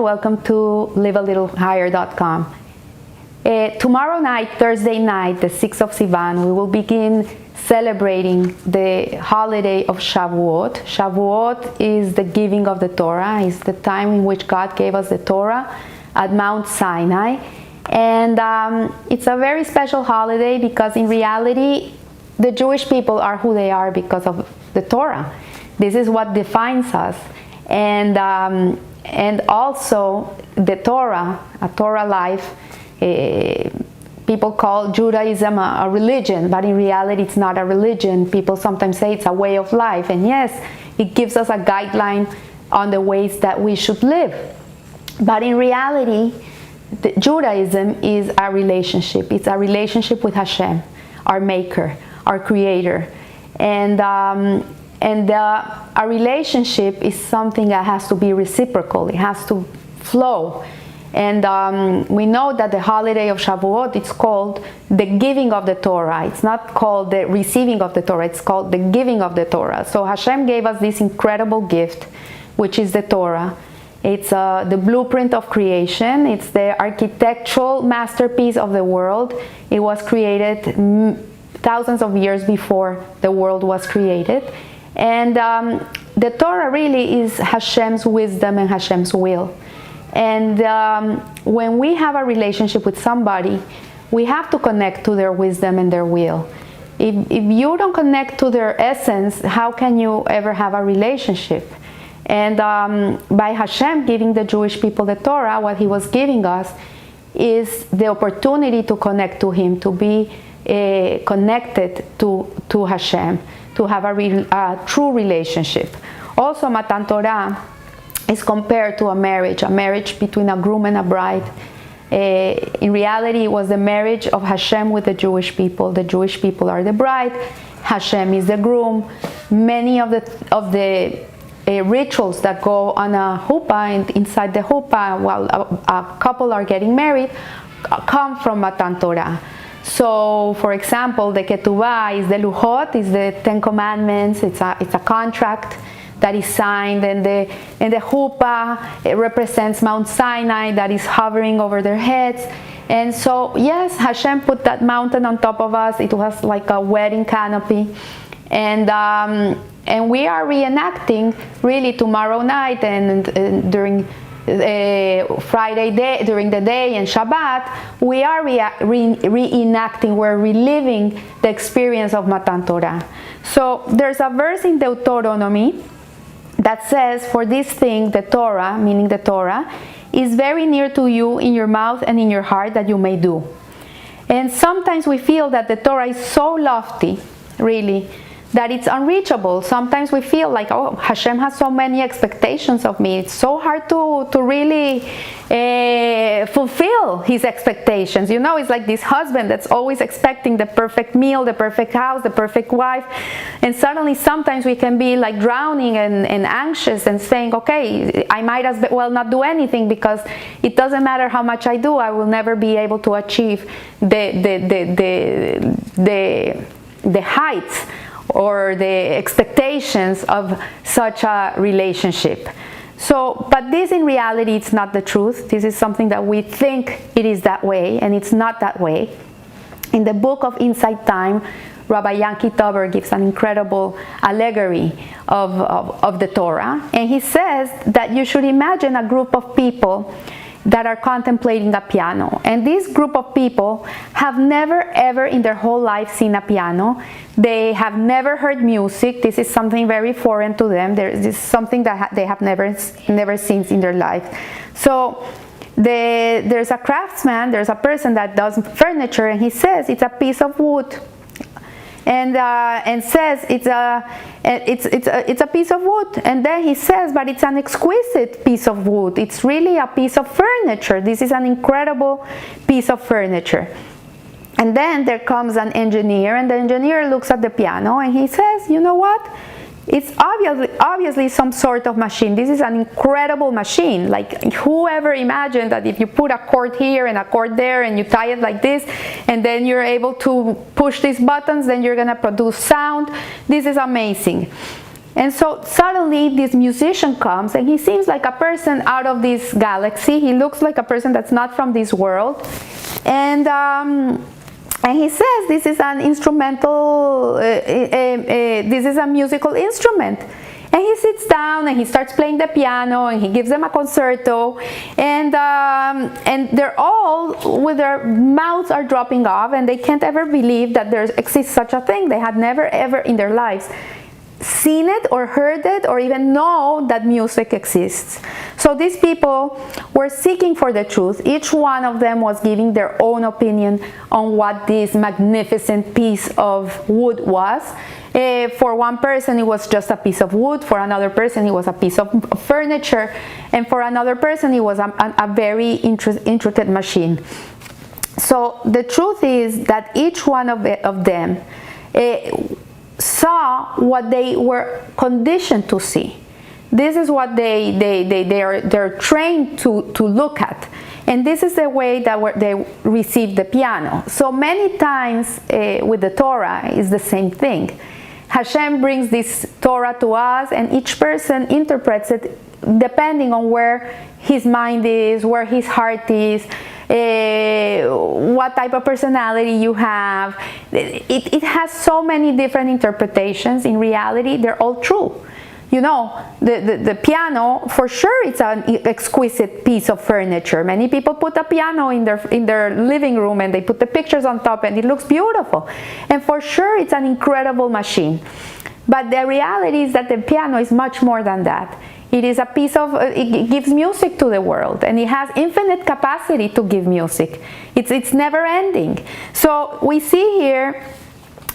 welcome to livealittlehigher.com. Tomorrow night, Thursday night, the 6th of Sivan, we will begin celebrating the holiday of Shavuot. Shavuot is the giving of the Torah. It's the time in which God gave us the Torah at Mount Sinai. And it's a very special holiday because in reality, the Jewish people are who they are because of the Torah. This is what defines us. And also the Torah, a Torah life, people call Judaism a religion, but in reality it's not a religion. People sometimes say it's a way of life, and yes, it gives us a guideline on the ways that we should live. But in reality, Judaism is a relationship. It's a relationship with Hashem, our Maker, our Creator, and a relationship is something that has to be reciprocal. It has to flow. And we know that the holiday of Shavuot, it's called the giving of the Torah. It's not called the receiving of the Torah. It's called the giving of the Torah. So Hashem gave us this incredible gift, which is the Torah. It's the blueprint of creation. It's the architectural masterpiece of the world. It was created thousands of years before the world was created. And the Torah really is Hashem's wisdom and Hashem's will. And when we have a relationship with somebody, we have to connect to their wisdom and their will. If you don't connect to their essence, how can you ever have a relationship? And by Hashem giving the Jewish people the Torah, what He was giving us is the opportunity to connect to Him, to be connected to Hashem, to have a true relationship. Also, Matan Torah is compared to a marriage between a groom and a bride. In reality, it was the marriage of Hashem with the Jewish people. The Jewish people are the bride, Hashem is the groom. Many of the rituals that go on a huppah and inside the huppah while a couple are getting married come from Matan Torah. So, for example, the ketubah is the luchot, is the Ten Commandments. It's a contract that is signed, and the huppah, it represents Mount Sinai that is hovering over their heads. And so, yes, Hashem put that mountain on top of us. It was like a wedding canopy, and we are reenacting really tomorrow night and during Friday day, during the day, and Shabbat, we are reenacting, we're reliving the experience of Matan Torah. So there's a verse in Deuteronomy that says, "For this thing, the Torah," meaning the Torah, "is very near to you in your mouth and in your heart that you may do." And sometimes we feel that the Torah is so lofty, really, that it's unreachable. Sometimes we feel like, oh, Hashem has so many expectations of me. It's so hard to really fulfill His expectations. You know, it's like this husband that's always expecting the perfect meal, the perfect house, the perfect wife. And suddenly sometimes we can be like drowning and anxious and saying, okay, I might as well not do anything because it doesn't matter how much I do, I will never be able to achieve the heights or the expectations of such a relationship. So, but this in reality, it's not the truth. This is something that we think it is that way, and it's not that way. In the book of Inside Time, Rabbi Yankee Tuber gives an incredible allegory of the Torah, and he says that you should imagine a group of people that are contemplating a piano. And this group of people have never ever in their whole life seen a piano. They have never heard music. This is something very foreign to them. This is something that they have never seen in their life. So there's a craftsman, there's a person that does furniture, and he says it's a piece of wood. And says it's a piece of wood, and then he says, but it's an exquisite piece of wood. It's really a piece of furniture. This is an incredible piece of furniture. And then there comes an engineer, and the engineer looks at the piano and he says, you know what? It's obviously some sort of machine. This is an incredible machine. Like, whoever imagined that if you put a cord here and a cord there and you tie it like this, and then you're able to push these buttons, then you're gonna produce sound. This is amazing. And so suddenly this musician comes, and he seems like a person out of this galaxy. He looks like a person that's not from this world. And he says this is an instrumental, this is a musical instrument. And he sits down and he starts playing the piano, and he gives them a concerto, and they're all with their mouths are dropping off, and they can't ever believe that there exists such a thing. They had never ever in their lives seen it or heard it or even know that music exists. So these people were seeking for the truth. Each one of them was giving their own opinion on what this magnificent piece of wood was. For one person it was just a piece of wood, for another person it was a piece of furniture, and for another person it was a very intricate machine. So the truth is that each one of them saw what they were conditioned to see. This is what they're trained to look at. And this is the way that they receive the piano. So many times with the Torah is the same thing. Hashem brings this Torah to us, and each person interprets it depending on where his mind is, where his heart is, what type of personality you have. It has so many different interpretations. In reality, they're all true. You know, the piano, for sure, it's an exquisite piece of furniture. Many people put a piano in their living room, and they put the pictures on top, and it looks beautiful. And for sure, it's an incredible machine. But the reality is that the piano is much more than that. It is a piece of, it gives music to the world, and it has infinite capacity to give music. It's never ending. So we see here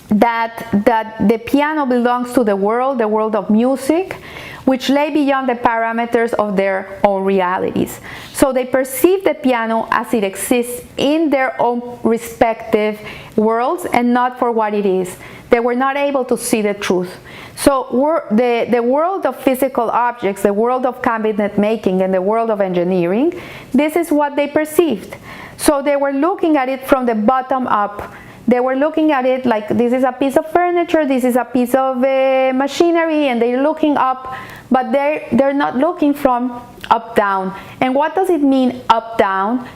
that the piano belongs to the world of music, which lay beyond the parameters of their own realities. So they perceive the piano as it exists in their own respective worlds and not for what it is. They were not able to see the truth. So the world of physical objects, the world of cabinet making, and the world of engineering, this is what they perceived. So they were looking at it from the bottom up. They were looking at it like this is a piece of furniture, this is a piece of machinery, and they're looking up, but they're not looking from up down. And what does it mean up down?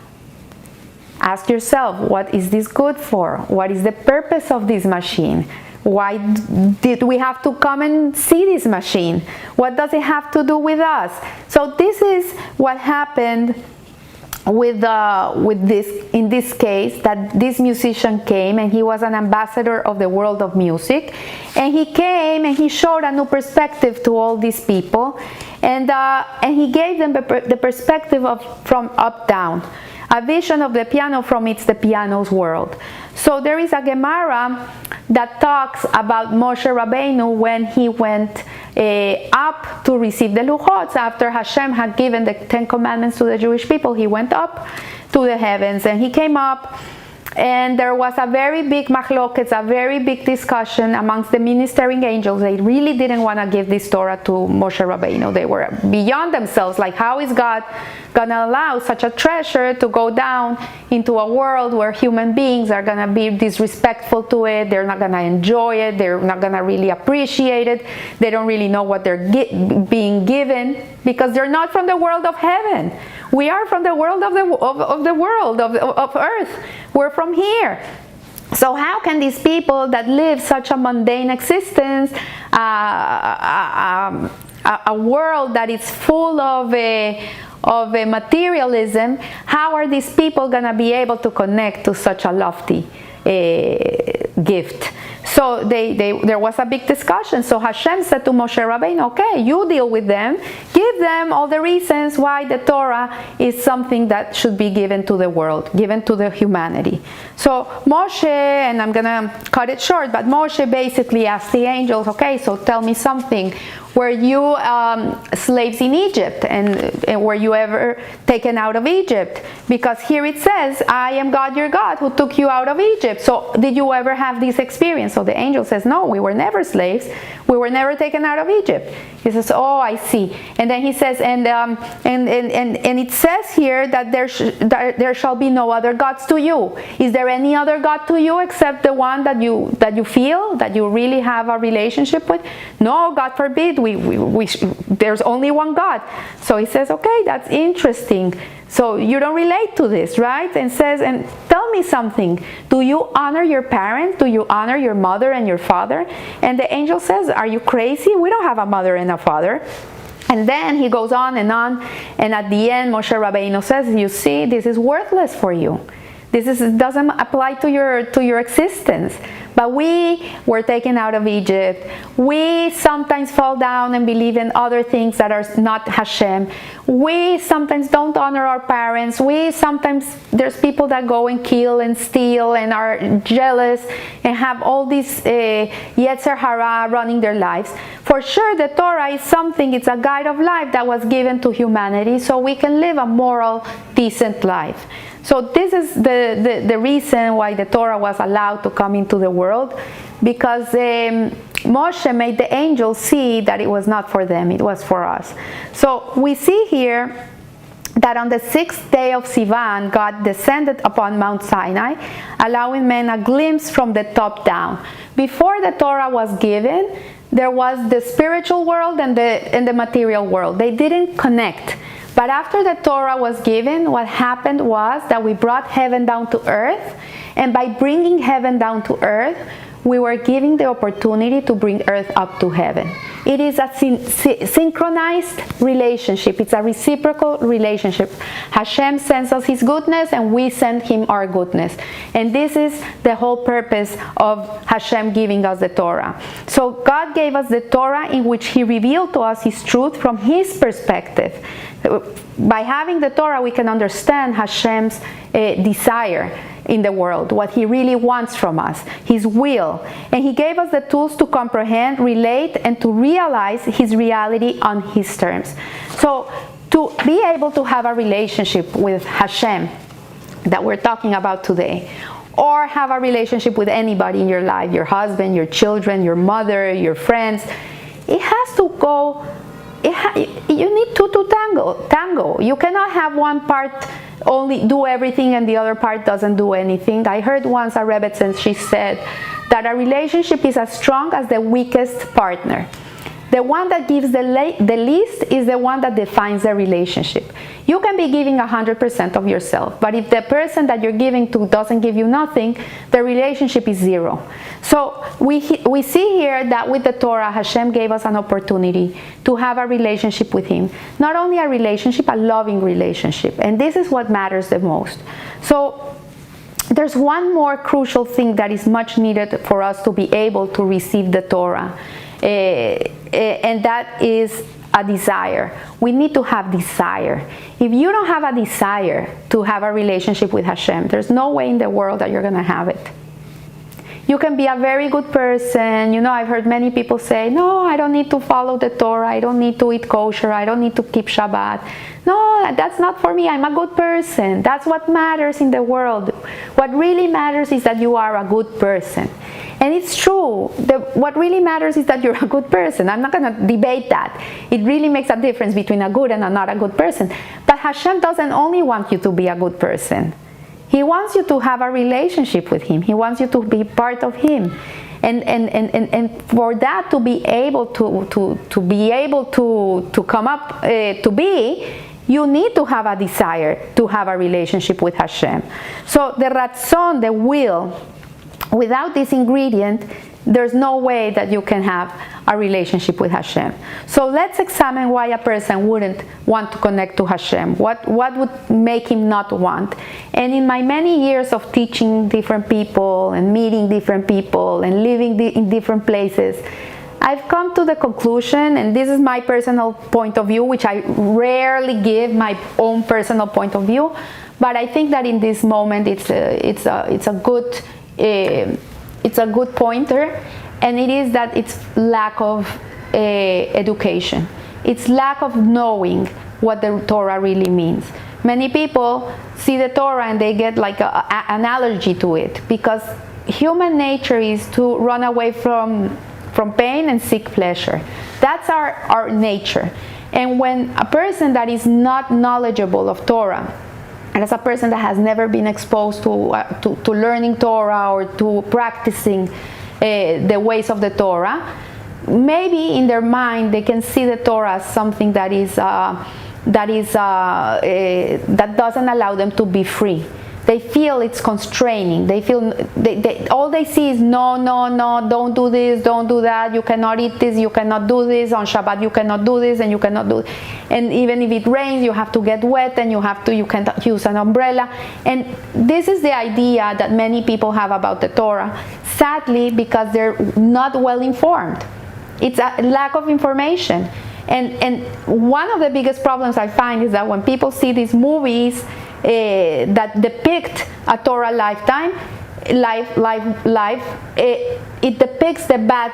Ask yourself, what is this good for? What is the purpose of this machine? Why did we have to come and see this machine? What does it have to do with us? So this is what happened with this, in this case, that this musician came, and he was an ambassador of the world of music, and he came and he showed a new perspective to all these people, and he gave them the perspective from up down, a vision of the piano from the piano's world. So there is a Gemara that talks about Moshe Rabbeinu when he went up to receive the Luchot. After Hashem had given the 10 commandments to the Jewish people, he went up to the heavens, and he came up, and there was a very big machlokes, a very big discussion amongst the ministering angels. They really didn't want to give this Torah to Moshe Rabbeinu. They were beyond themselves, like, how is God going to allow such a treasure to go down into a world where human beings are going to be disrespectful to it? They're not going to enjoy it. They're not going to really appreciate it. They don't really know what they're being given, because they're not from the world of heaven. We are from the world of earth. We're from here. So how can these people that live such a mundane existence, a world that is full of materialism, how are these people going to be able to connect to such a lofty gift? So there was a big discussion. So Hashem said to Moshe Rabbeinu, okay, you deal with them. Give them all the reasons why the Torah is something that should be given to the world, given to the humanity. So Moshe, and I'm going to cut it short, but Moshe basically asked the angels, okay, so tell me something. Were you slaves in Egypt, and were you ever taken out of Egypt? Because here it says, I am God your God who took you out of Egypt. So did you ever have this experience? So the angel says, no, we were never slaves. We were never taken out of Egypt. He says, oh, I see. And then he says, and it says here that there shall be no other gods to you. Is there any other God to you except the one that you feel, that you really have a relationship with? No, God forbid. There's only one God. So he says, okay, that's interesting. So you don't relate to this, right? And says, and tell me something. Do you honor your parents? Do you honor your mother and your father? And the angel says, are you crazy? We don't have a mother and a father. And then he goes on, and at the end Moshe Rabbeinu says, you see, this is worthless for you. This doesn't apply to your existence. But we were taken out of Egypt. We sometimes fall down and believe in other things that are not Hashem. We sometimes don't honor our parents. There's people that go and kill and steal and are jealous and have all these Yetzer Hara running their lives. For sure, the Torah is something, it's a guide of life that was given to humanity so we can live a moral, decent life. So this is the reason why the Torah was allowed to come into the world, because Moshe made the angels see that it was not for them, it was for us. So we see here that on the 6th day of Sivan, God descended upon Mount Sinai, allowing men a glimpse from the top down. Before the Torah was given, there was the spiritual world and the material world. They didn't connect. But after the Torah was given, what happened was that we brought heaven down to earth, and by bringing heaven down to earth, we were giving the opportunity to bring earth up to heaven. It is a synchronized relationship. It's a reciprocal relationship. Hashem sends us His goodness, and we send Him our goodness. And this is the whole purpose of Hashem giving us the Torah. So God gave us the Torah in which He revealed to us His truth from His perspective. By having the Torah, we can understand Hashem's desire in the world, what He really wants from us, His will. And He gave us the tools to comprehend, relate, and to realize His reality on His terms. So to be able to have a relationship with Hashem that we're talking about today, or have a relationship with anybody in your life, your husband, your children, your mother, your friends, it has to go. You need two to tango. You cannot have one part only do everything and the other part doesn't do anything. I heard once a Rebbetzin, she said that a relationship is as strong as the weakest partner. The one that gives the least is the one that defines the relationship. You can be giving 100% of yourself, but if the person that you're giving to doesn't give you nothing, the relationship is zero. So we see here that with the Torah, Hashem gave us an opportunity to have a relationship with Him. Not only a relationship, a loving relationship. And this is what matters the most. So there's one more crucial thing that is much needed for us to be able to receive the Torah. And that is a desire. We need to have desire. If you don't have a desire to have a relationship with Hashem, there's no way in the world that you're going to have it. You can be a very good person. You know, I've heard many people say, no, I don't need to follow the Torah. I don't need to eat kosher. I don't need to keep Shabbat. No, that's not for me. I'm a good person. That's what matters in the world. What really matters is that you are a good person. And it's true. What really matters is that you're a good person. I'm not going to debate that. It really makes a difference between a good and a not a good person. But Hashem doesn't only want you to be a good person. He wants you to have a relationship with Him. He wants you to be part of Him. And for that to be able to come up to be, you need to have a desire to have a relationship with Hashem. So the ratzon, the will, without this ingredient, there's no way that you can have a relationship with Hashem. So let's examine why a person wouldn't want to connect to Hashem. What would make him not want? And in my many years of teaching different people and meeting different people and living in different places, I've come to the conclusion, and this is my personal point of view, which I rarely give my own personal point of view, but I think that in this moment it's a good pointer, and it is that it's lack of education. It's lack of knowing what the Torah really means. Many people see the Torah and they get like an allergy to it, because human nature is to run away from pain and seek pleasure. That's our nature. And when a person that is not knowledgeable of Torah, and as a person that has never been exposed to learning Torah or to practicing the ways of the Torah, maybe in their mind they can see the Torah as something that doesn't allow them to be free. They feel it's constraining. They feel all they see is no, don't do this, don't do that. You cannot eat this, you cannot do this. On Shabbat you cannot do this, and you cannot do. And even if it rains, you have to get wet, and you can't use an umbrella. And this is the idea that many people have about the Torah. Sadly, because they're not well informed. It's a lack of information. And one of the biggest problems I find is that when people see these movies that depict a Torah life, it depicts the bad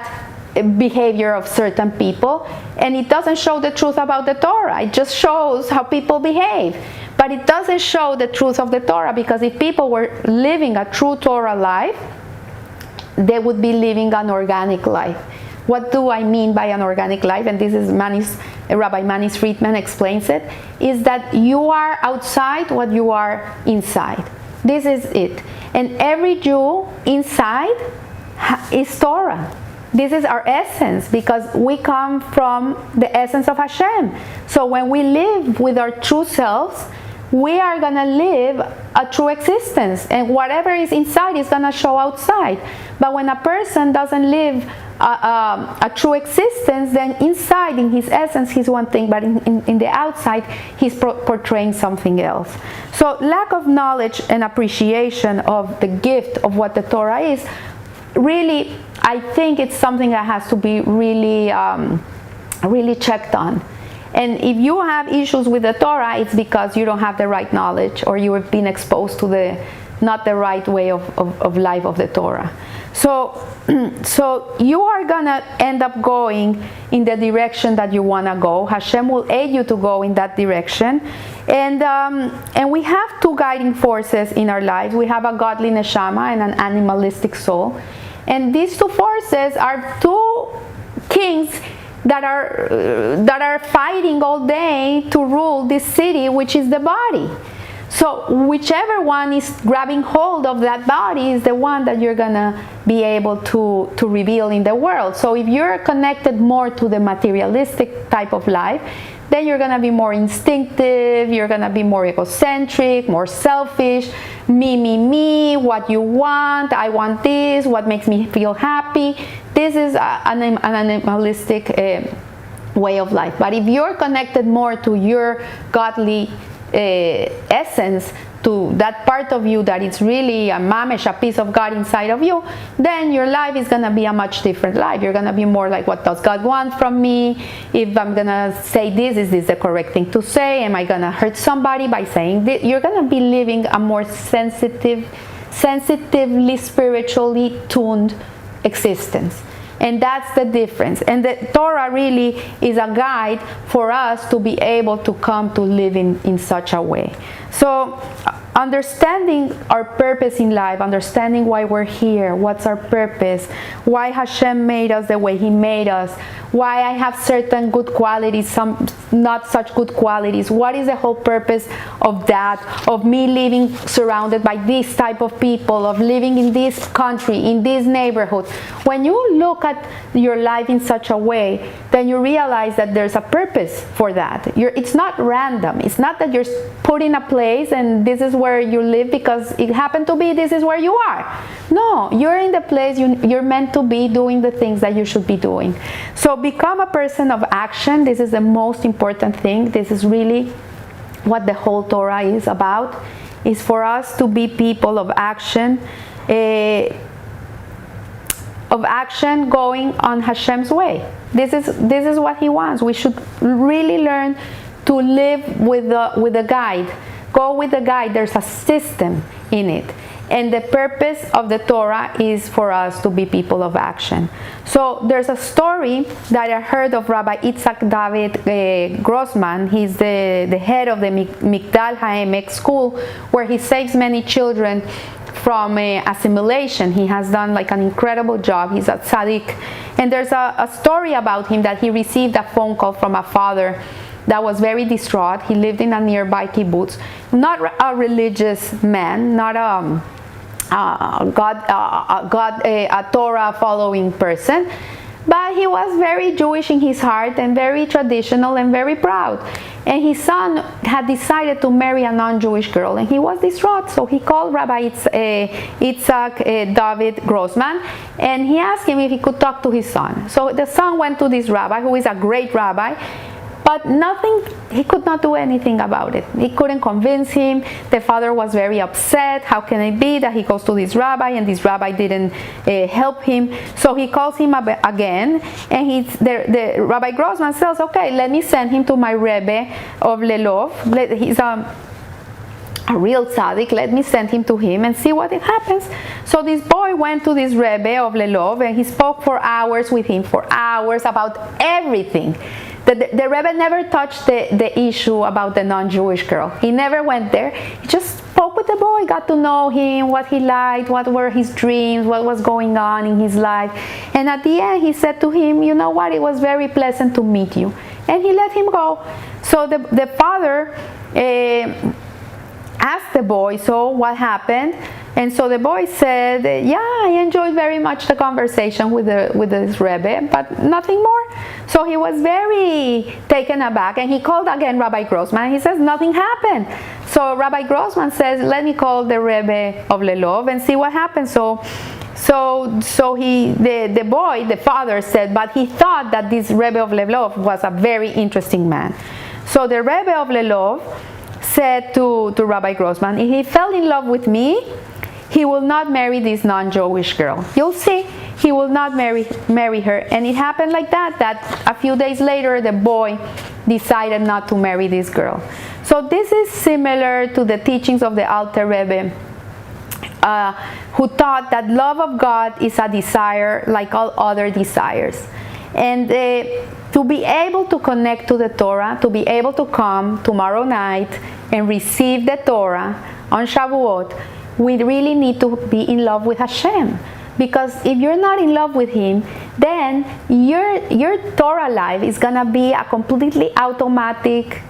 behavior of certain people, and it doesn't show the truth about the Torah. It just shows how people behave, but it doesn't show the truth of the Torah, because if people were living a true Torah life, they would be living an organic life. What do I mean by an organic life? And this is Rabbi Manis Friedman explains it, is that you are outside what you are inside. This is it. And every Jew inside is Torah. This is our essence, because we come from the essence of Hashem. So when we live with our true selves, we are going to live a true existence, and whatever is inside is going to show outside. But when a person doesn't live a true existence, then inside, in his essence, he's one thing, but in the outside, he's portraying something else. So lack of knowledge and appreciation of the gift of what the Torah is, really, I think it's something that has to be really checked on. And if you have issues with the Torah, it's because you don't have the right knowledge, or you have been exposed to not the right way of life of the Torah. So you are gonna end up going in the direction that you wanna go. Hashem will aid you to go in that direction. And we have two guiding forces in our lives. We have a godly neshama and an animalistic soul. And these two forces are two kings that are fighting all day to rule this city, which is the body. So whichever one is grabbing hold of that body is the one that you're gonna be able to reveal in the world. So if you're connected more to the materialistic type of life, then you're gonna be more instinctive, you're gonna be more egocentric, more selfish, me, what you want, I want this, what makes me feel happy. This is an animalistic way of life. But if you're connected more to your godly essence, to that part of you that is really a mamish, a piece of God inside of you, then your life is going to be a much different life. You're going to be more like, what does God want from me? If I'm going to say this, is this the correct thing to say? Am I going to hurt somebody by saying this? You're going to be living a more sensitively, spiritually tuned existence. And that's the difference. And the Torah really is a guide for us to be able to come to live in such a way. So understanding our purpose in life, understanding why we're here, what's our purpose, why Hashem made us the way He made us, why I have certain good qualities, some not such good qualities, what is the whole purpose of that, of me living surrounded by this type of people, of living in this country, in this neighborhood. When you look at your life in such a way, then you realize that there's a purpose for that. It's not random. It's not that you're put in a place and this is where you live because it happened to be this is where you are. No, you're in the place you're meant to be, doing the things that you should be doing. So become a person of action. This is the most important thing. This is really what the whole Torah is about, is for us to be people of action, going on Hashem's way. This is what He wants. We should really learn to live with a guide. Go with the guide. There's a system in it. And the purpose of the Torah is for us to be people of action. So there's a story that I heard of Rabbi Itzhak David Grossman. He's the head of the Migdal HaEmek school, where he saves many children from assimilation. He has done like an incredible job. He's a tzaddik. And there's a story about him that he received a phone call from a father that was very distraught. He lived in a nearby kibbutz. Not a religious man, not a Torah following person, but he was very Jewish in his heart and very traditional and very proud. And his son had decided to marry a non-Jewish girl, and he was distraught. So he called Rabbi Itzhak David Grossman, and he asked him if he could talk to his son. So the son went to this rabbi, who is a great rabbi, but he could not do anything about it. He couldn't convince him. The father was very upset. How can it be that he goes to this rabbi and this rabbi didn't help him? So he calls him again, and the Rabbi Grossman says, okay, let me send him to my Rebbe of Lelov. He's a real tzaddik. Let me send him to him and see what happens. So this boy went to this Rebbe of Lelov, and he spoke for hours with him, for hours, about everything. The Rebbe never touched the issue about the non-Jewish girl. He never went there. He just spoke with the boy, got to know him, what he liked, what were his dreams, what was going on in his life. And at the end, he said to him, you know what, it was very pleasant to meet you. And he let him go. So the father asked the boy, so what happened? And so the boy said, yeah, I enjoyed very much the conversation with this Rebbe, but nothing more. So he was very taken aback, and he called again Rabbi Grossman, and he says, nothing happened. So Rabbi Grossman says, let me call the Rebbe of Lelov and see what happens. So the boy, the father said, but he thought that this Rebbe of Lelov was a very interesting man. So the Rebbe of Lelov said to Rabbi Grossman, if he fell in love with me, he will not marry this non-Jewish girl. You'll see, he will not marry her. And it happened like that a few days later, the boy decided not to marry this girl. So this is similar to the teachings of the Alter Rebbe, who taught that love of God is a desire like all other desires. And to be able to connect to the Torah, to be able to come tomorrow night and receive the Torah on Shavuot, we really need to be in love with Hashem. Because if you're not in love with Him, then your Torah life is going to be a completely automatic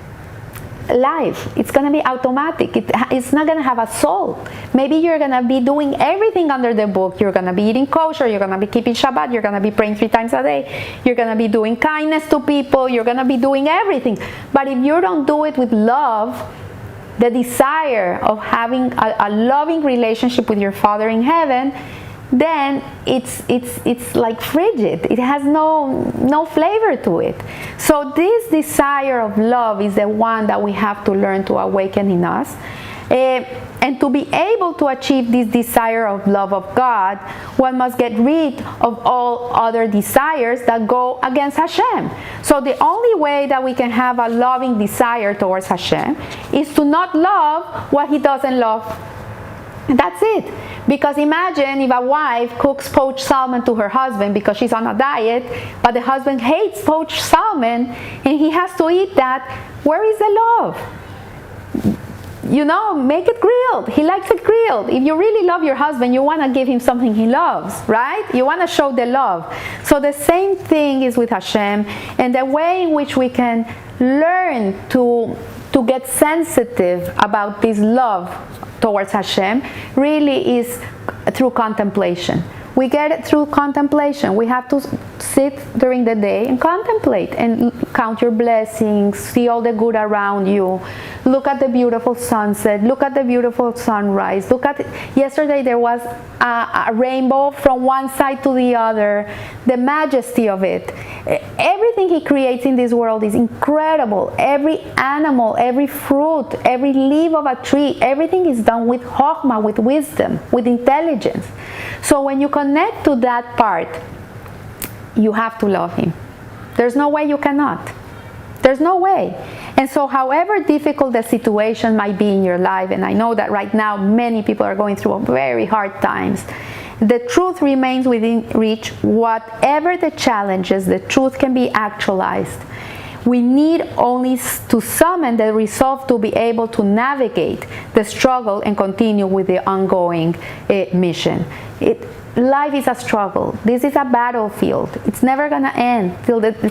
life. It's going to be automatic. It's not going to have a soul. Maybe you're going to be doing everything under the book. You're going to be eating kosher. You're going to be keeping Shabbat. You're going to be praying 3 times a day. You're going to be doing kindness to people. You're going to be doing everything. But if you don't do it with love, the desire of having a loving relationship with your Father in heaven, then it's like frigid. It has no flavor to it. So this desire of love is the one that we have to learn to awaken in us. And to be able to achieve this desire of love of God, one must get rid of all other desires that go against Hashem. So the only way that we can have a loving desire towards Hashem is to not love what He doesn't love. That's it. Because imagine if a wife cooks poached salmon to her husband because she's on a diet, but the husband hates poached salmon and he has to eat that. Where is the love? You know, make it grilled. He likes it grilled. If you really love your husband, you want to give him something he loves, right? You want to show the love. So the same thing is with Hashem, and the way in which we can learn to get sensitive about this love towards Hashem really is through contemplation. We get it through contemplation. We have to sit during the day and contemplate and count your blessings, see all the good around you, look at the beautiful sunset, look at the beautiful sunrise, look at it. Yesterday there was a rainbow from one side to the other, the majesty of it. Everything He creates in this world is incredible. Every animal, every fruit, every leaf of a tree, everything is done with chokhmah, with wisdom, with intelligence. So when you connect to that part, you have to love Him. There's no way you cannot. There's no way. And so however difficult the situation might be in your life, and I know that right now many people are going through very hard times, the truth remains within reach. Whatever the challenges, the truth can be actualized. We need only to summon the resolve to be able to navigate the struggle and continue with the ongoing mission. Life is a struggle. This is a battlefield. It's never gonna end.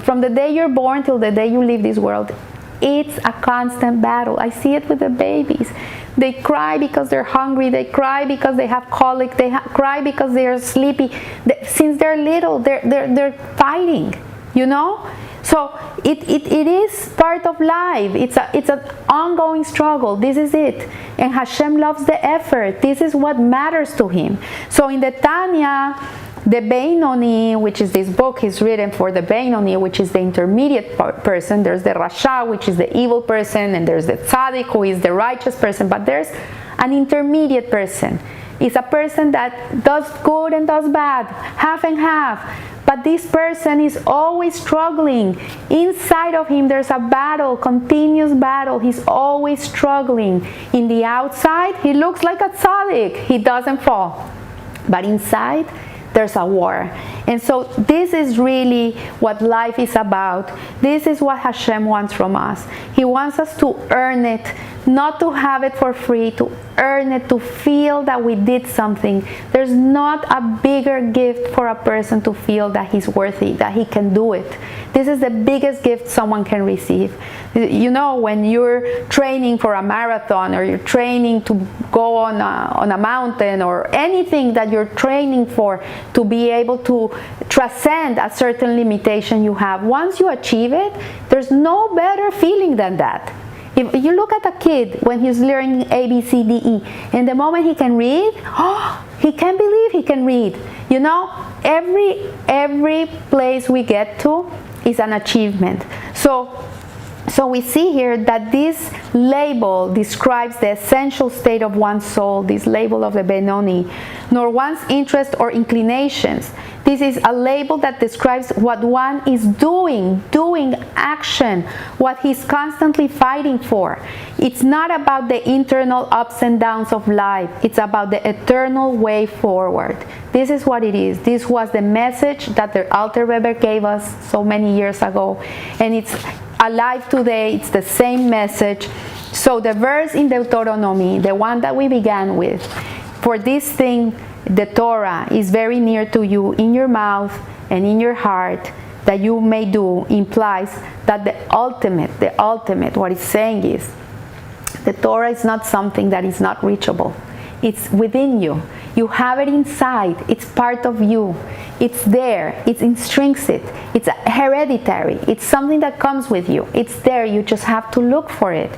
From the day you're born till the day you leave this world, it's a constant battle. I see it with the babies. They cry because they're hungry. They cry because they have colic. They cry because they're sleepy. Since they're little, they're fighting, you know? So it is part of life. It's an ongoing struggle. This is it. And Hashem loves the effort. This is what matters to Him. So in the Tanya, the Beinoni, which is this book, is written for the Beinoni, which is the intermediate person. There's the Rasha, which is the evil person, and there's the Tzaddik, who is the righteous person. But there's an intermediate person. It's a person that does good and does bad, half and half. But this person is always struggling. Inside of him, there's a battle, continuous battle. He's always struggling. In the outside, he looks like a tzaddik. He doesn't fall. But inside, there's a war. And so this is really what life is about. This is what Hashem wants from us. He wants us to earn it, not to have it for free, to earn it, to feel that we did something. There's not a bigger gift for a person to feel that he's worthy, that he can do it. This is the biggest gift someone can receive. You know, when you're training for a marathon, or you're training to go on a mountain, or anything that you're training for, to be able to transcend a certain limitation you have, once you achieve it, there's no better feeling than that. If you look at a kid when he's learning A, B, C, D, E, and the moment he can read, he can't believe he can read. You know, every place we get to is an achievement. So we see here that this label describes the essential state of one's soul, this label of the Benoni, nor one's interest or inclinations. This is a label that describes what one is doing action, what he's constantly fighting for. It's not about the internal ups and downs of life. It's about the eternal way forward. This is what it is. This was the message that the Alter Rebbe gave us so many years ago. And it's alive today. It's the same message. So the verse in Deuteronomy, the one that we began with, for this thing, the Torah is very near to you, in your mouth and in your heart, that you may do, implies that the ultimate, what it's saying is, the Torah is not something that is not reachable. It's within you. You have it inside. It's part of you. It's there. It's intrinsic. It's hereditary. It's something that comes with you. It's there. You just have to look for it.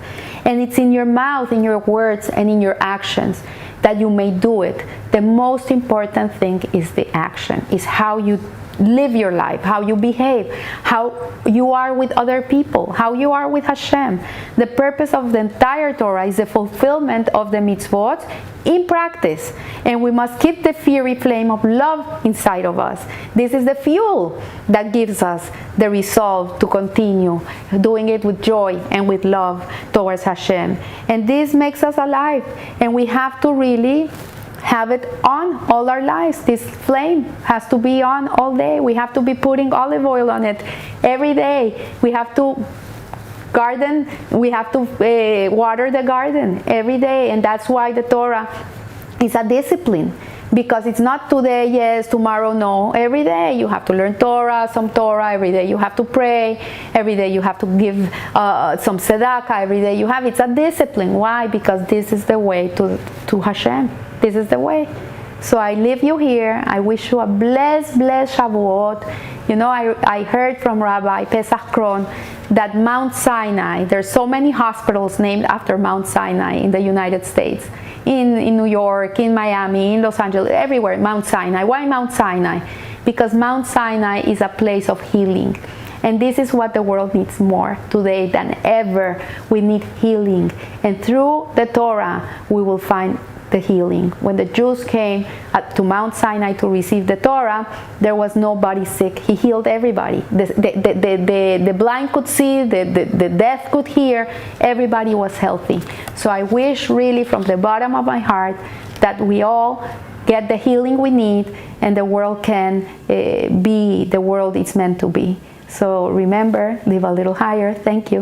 And it's in your mouth, in your words, and in your actions that you may do it. The most important thing is the action, is how you live your life, how you behave, how you are with other people, how you are with Hashem. The purpose of the entire Torah is the fulfillment of the mitzvot in practice, and we must keep the fiery flame of love inside of us. This is the fuel that gives us the resolve to continue doing it with joy and with love towards Hashem. And this makes us alive, and we have to really have it on all our lives. This flame has to be on all day. We have to be putting olive oil on it every day. We have to garden, we have to water the garden every day. And that's why the Torah is a discipline, because it's not today yes, tomorrow no. Every day you have to learn some Torah. Every day you have to pray. Every day you have to give some tzedakah. Every day it's a discipline. Why? Because this is the way to Hashem. This is the way. So I leave you here. I wish you a blessed Shavuot. You know, I heard from Rabbi Pesach Kron that Mount Sinai, there's so many hospitals named after Mount Sinai in the United States. In New York, in Miami, in Los Angeles, everywhere, Mount Sinai. Why Mount Sinai? Because Mount Sinai is a place of healing. And this is what the world needs more today than ever. We need healing. And through the Torah, we will find the healing. When the Jews came to Mount Sinai to receive the Torah, there was nobody sick. He healed everybody. The blind could see, the deaf could hear, everybody was healthy. So I wish really from the bottom of my heart that we all get the healing we need, and the world can be the world it's meant to be. So remember, live a little higher. Thank you.